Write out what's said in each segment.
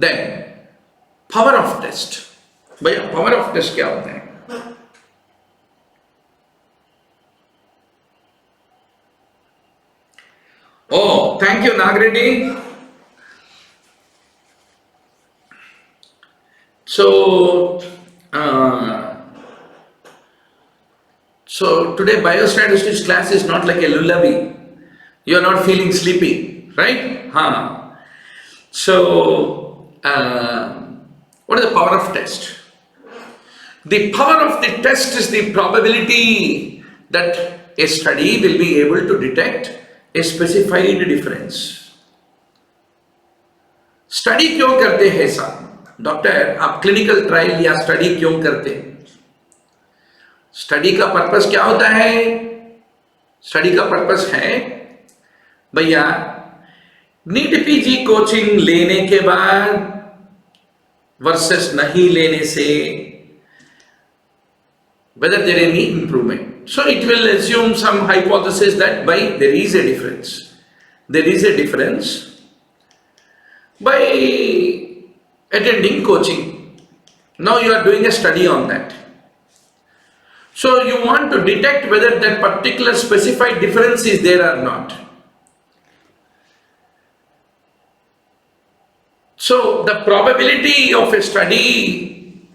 Then power of test. भैया power of test क्या होता है? Oh, thank you, Nagreddy. So, today biostatistics class is not like a lullaby. You are not feeling sleepy, right? Huh. So, what is the power of test? The power of the test is the probability that a study will be able to detect a specified difference. Study क्यों करते हैं साहब? Doctor आप clinical trial या study क्यों करते हैं? Study का पर्पस क्या होता है? स्टडी का पर्पस है भैया नीट पीजी कोचिंग लेने के बाद वर्सेस नहीं लेने से whether there is any improvement. So it will assume some hypothesis that by there is a difference. There is a difference by attending coaching. Now you are doing a study on that. So you want to detect whether that particular specified difference is there or not. So the probability of a study,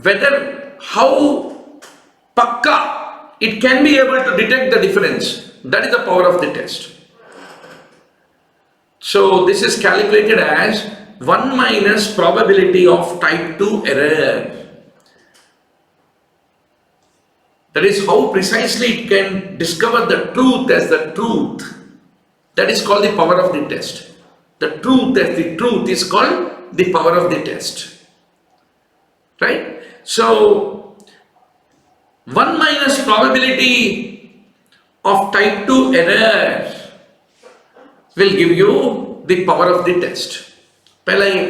whether how pakka it can be able to detect the difference, that is the power of the test. So this is calculated as 1 minus probability of type 2 error. That is how precisely it can discover the truth as the truth. That is called the power of the test. The truth as the truth is called the power of the test. Right? So 1 minus probability of type 2 error will give you the power of the test. पहला ये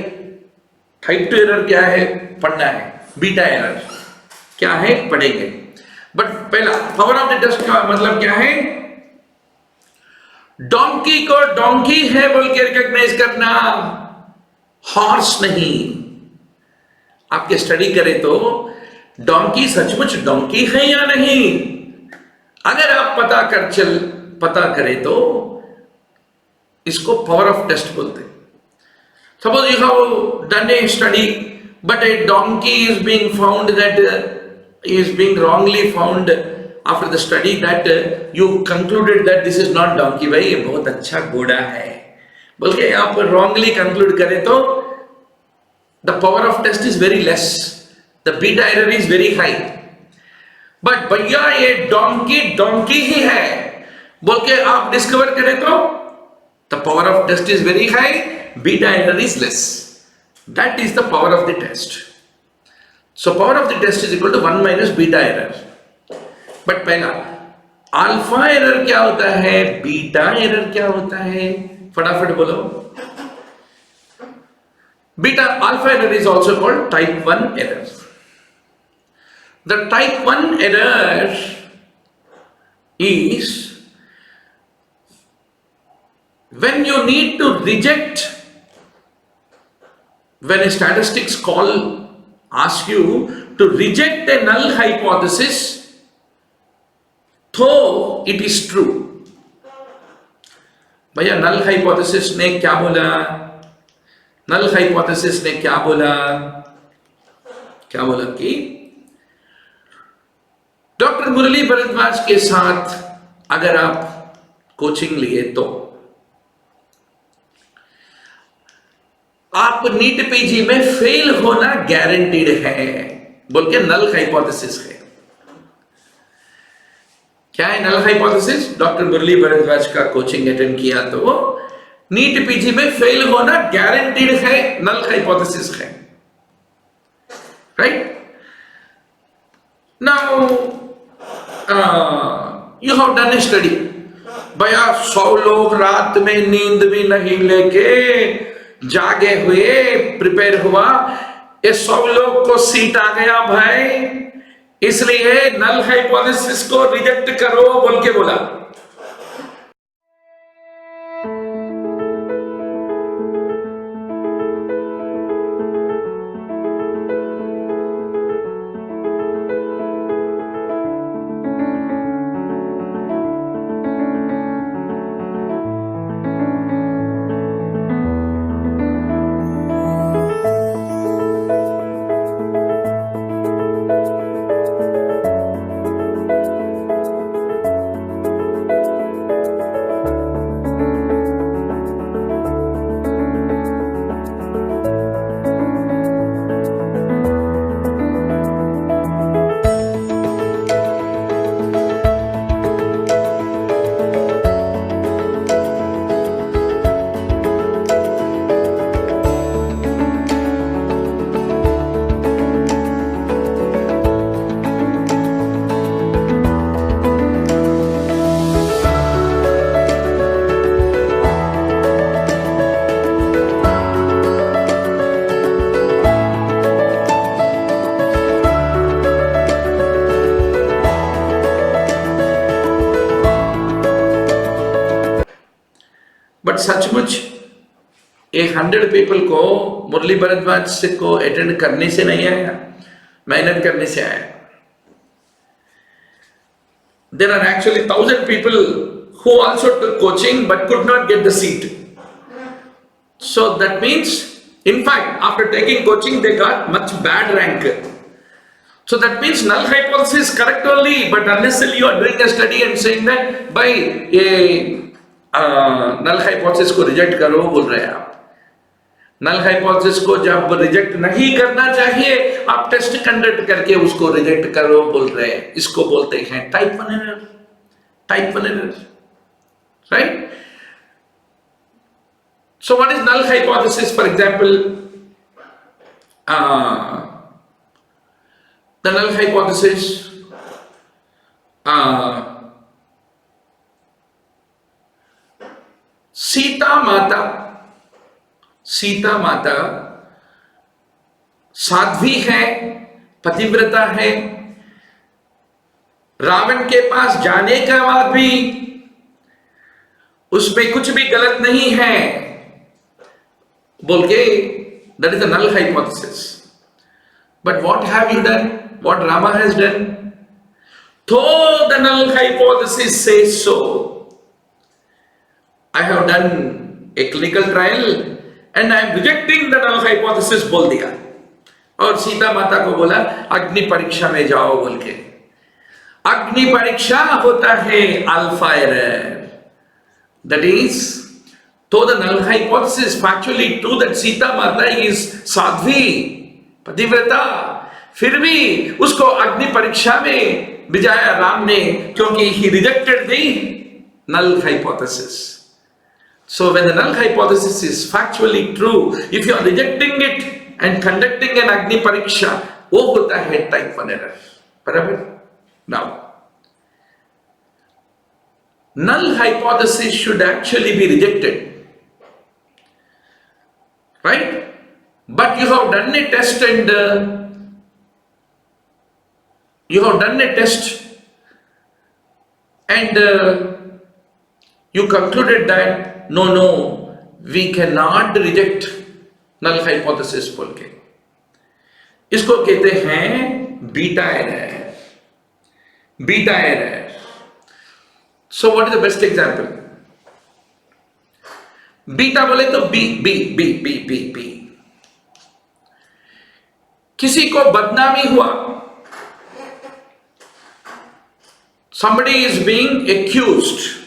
type 2 error क्या है पढ़ना है, beta error क्या है पढ़ेंगे. But पहला power of the test का मतलब क्या है? डोंकी को डोंकी है बोल के रिकॉग्नाइज करना, हॉर्स नहीं. आपके स्टडी करें तो डोंकी सचमुच डोंकी है या नहीं, अगर आप पता करें तो इसको पावर ऑफ टेस्ट बोलते हैं. Suppose you have done A study but A donkey is being found that is being wrongly found after the study that you concluded that this is not donkey. भाई ये बहुत अच्छा घोड़ा है बोल के आप wrongly conclude करें तो the power of test is very less, the beta error is very high. but भैया ये donkey ही है बोल के आप डिस्कवर करें तो the power of test is very high, beta error is less. That is the power of the test. So power of the test is equal to 1 minus beta error. But पहला alpha error क्या होता है, beta error क्या होता है, फटाफट बोलो. Beta alpha error is also called type 1 error. The type 1 error is when you need to reject, when a statistics call ask you to reject a null hypothesis though it is true. भैया null hypothesis ने क्या बोला, null hypothesis ने क्या बोला कि doctor मुरली भरद्वाज के साथ अगर आप कोचिंग लिए तो आप नीट पीजी में फेल होना गारंटीड है बोल के नल हाइपोथेसिस है. क्या है नल हाइपोथेसिस? डॉक्टर मुरली भरद्वाज का कोचिंग अटेंड किया तो वो नीट पीजी में फेल होना गारंटीड है, नल हाइपोथेसिस है. Right now you have done A study. भैया 100 लोग रात में नींद भी नहीं लेके जागे हुए प्रिपेयर हुआ, ये 100 लोग को सीट आ गया भाई, इसलिए नल हाइपोथेसिस को रिजेक्ट करो बोल के बोला. सचमुच ये 100 पीपल को मुरली भारद्वाज को अटेंड करने से नहीं आया, मेहनत करने से आया. There are actually 1,000 people who also took coaching but could not get the seat. So that means, in fact, after taking coaching, they got much bad rank. So that means null hypothesis is correct only, but unnecessarily you are doing a study and saying that by null hypothesis को reject करो बोल रहे हैं आप. Null hypothesis को जब reject नहीं करना चाहिए, आप टेस्ट कंडक्ट करके उसको रिजेक्ट करो बोल रहे हैं. इसको बोलते हैं type 1 error. Type 1 error, right? So what is null hypothesis? For example, the null hypothesis Sita माता साध्वी है, पतिव्रता है. रावण के पास जाने के बाद भी उसमें कुछ भी गलत नहीं है बोल के, that is the null hypothesis. But what have you done? What Rama has done? Though the null hypothesis says so, I have done a clinical trial and I am rejecting the null hypothesis बोल दिया, और सीता माता को बोला अग्नि परीक्षा में जाओ बोल के. अग्नि परीक्षा होता है alpha error. That is, though the null hypothesis is factually true that Sita माता is साध्वी, पतिव्रता, फिर भी उसको अग्नि परीक्षा में भिजाया राम ने, क्योंकि he rejected the null hypothesis. So when the null hypothesis is factually true, if you are rejecting it and conducting an Agni Pariksha, वो होता है type 1 error. बराबर? Now, null hypothesis should actually be rejected, right? But you have done a test and you concluded that no, we cannot reject null hypothesis बोल के. इसको कहते हैं beta error. Beta error. So what is the best example? Beta बोले तो B. किसी को बदनामी हुआ. Somebody is being accused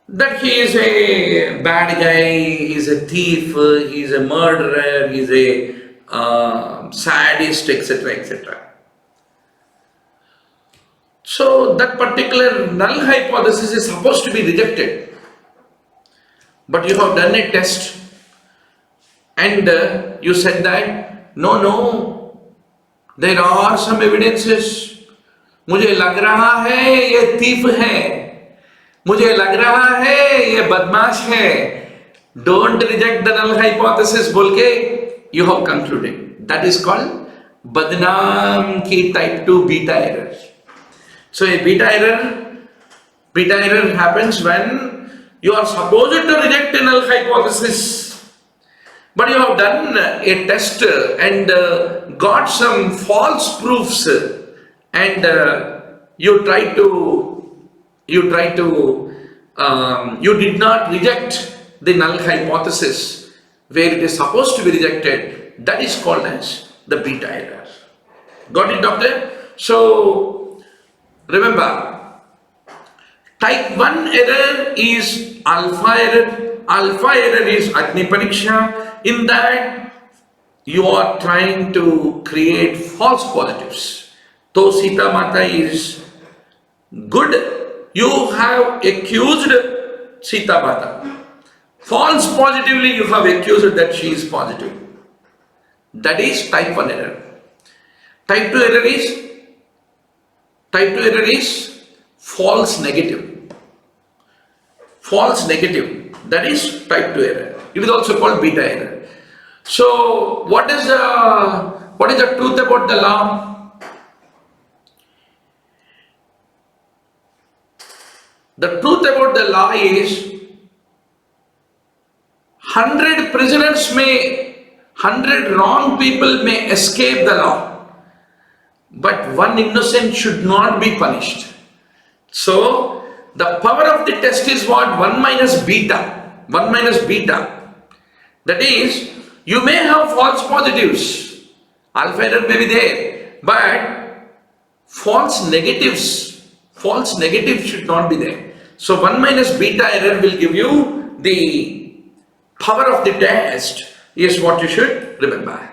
that he is a bad guy, he is a thief, he is a murderer, he is a sadist, etc. So that particular null hypothesis is supposed to be rejected, but you have done a test and you said that no, there are some evidences. मुझे लग रहा है ये thief है, मुझे लग रहा है ये बदमाश है. Don't reject the null hypothesis बोल के you have concluded. That is called बदनाम की type 2 beta error. So a beta error happens when you are supposed to reject a null hypothesis, but you have done a test and got some false proofs, and you did not reject the null hypothesis where it is supposed to be rejected. That is called as the beta error. Got it, doctor? So remember, type 1 error is alpha error. Alpha error is Agni Pariksha. In that, you are trying to create false positives. So Sita Mata is good. You have accused Sita Mata. False positively you have accused that she is positive. That is type 1 error. Type 2 error is false negative. False negative. That is type 2 error. It is also called beta error. So what is the truth about the law? The truth about the law is 100 prisoners may, 100 wrong people may escape the law, but one innocent should not be punished. So, the power of the test is what? 1 minus beta. 1 minus beta. That is, you may have false positives. Alpha error may be there, but false negatives should not be there. So 1 minus beta error will give you the power of the test is what you should remember.